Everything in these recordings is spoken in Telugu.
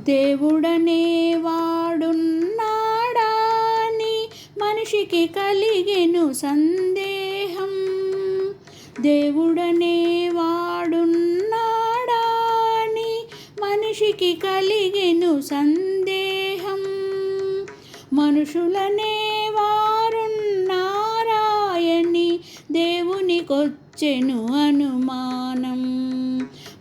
దేవుడనే వాడున్నాడా అని మనిషికి కలిగెను సందేహం. దేవుడనే వాడున్నాడా అని మనిషికి కలిగెను సందేహం. మనుషులనే వారున్నారాయని దేవునికొచ్చెను అనుమానం.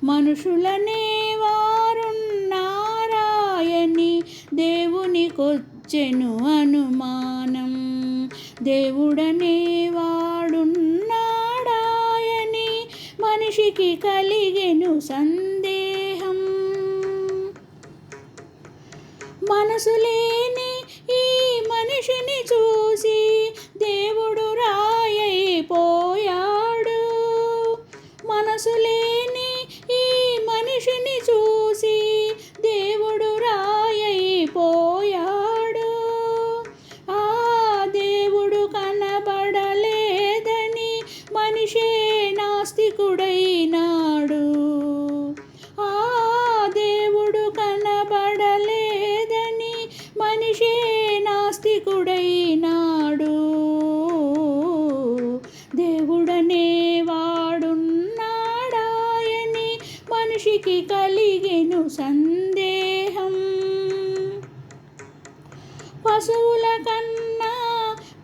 మనుషులనే వారున్నారాయని దేవునికొచ్చెను అనుమానం. దేవుడనే వాడున్నాడాయని మనిషికి కలిగెను సందేహం. మనసు లేని ఈ మనిషిని చూసి దేవుడు రాయైపోయాడు. మనసు లేని ఈ మనిషిని చూసి దేవుడు రాయైపోయాడు. ఆ దేవుడు కనబడలేదని మనిషే నాస్తికుడైనాడు. ఆ దేవుడు కనబడలేదని మనిషే నాస్తికుడైనాడు. దేవుడనే వాడున్నాడాయని మనిషికి కలిగెను సందేహం. పశువుల కన్నా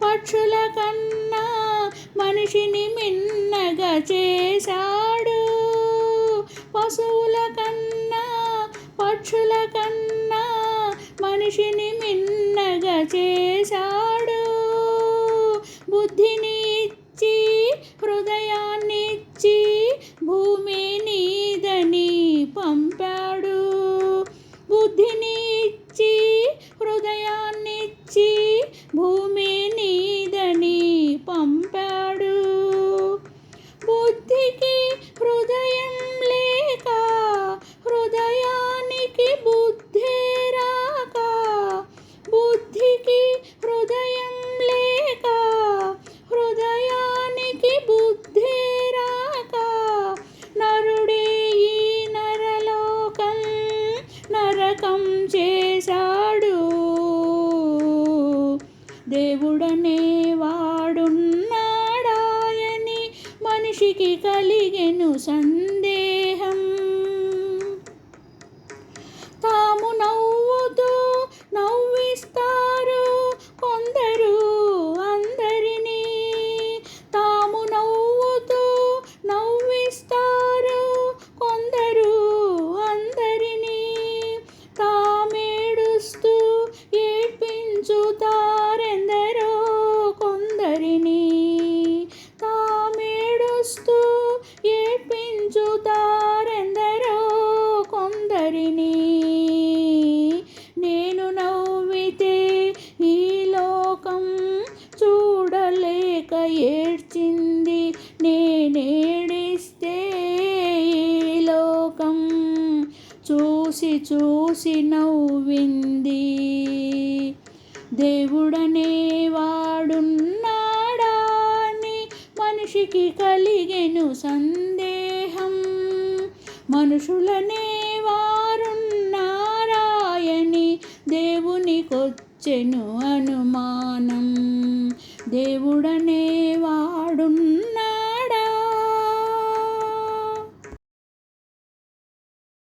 పక్షుల కన్నా మనిషిని మిన్నగా చేశాడు. పశువుల కన్నా పక్షుల కన్నా మనిషిని మిన్నగా చేశాడు. బుద్ధిని ఇచ్చి హృదయాన్నిచ్చి భూమి నీదని పంపాడు. బుద్ధిని ఇచ్చి హృదయాన్నిచ్చి భూమి నీదని పంపాడు. బుద్ధికి హృదయం లేక హృదయానికి బుద్ధి రాక, బుద్ధికి హృదయం లేక హృదయానికి బుద్ధి రాక నరుడే ఈ నరలోకం నరకం చేశాడు. దేవుడనే వాడున్నాడాయని మనిషికి కలిగెను సందేహం. తాము నవ్వుతూ నవ్విస్తారు కొందరు అందరినీ. తాము నవ్వుతూ నవ్విస్తారు కొందరు అందరినీ. తామేడుస్తూ ఏడ్పించుతారెందరో కొందరిని. తామేడుస్తూ ఏడ్పించుతారెందరో కొందరిని. నేను నవ్వితే ఈ లోకం చూడలేక ఏడ్చింది. నేనేడిస్తే ఈ లోకం చూసి చూసి నవ్వింది. దేవుడనే వాడున్నాడా అని మనిషికి కలిగెను సందేహం. మనుషులనే వారున్నారాయని దేవునికొచ్చెను అనుమానం. దేవుడనే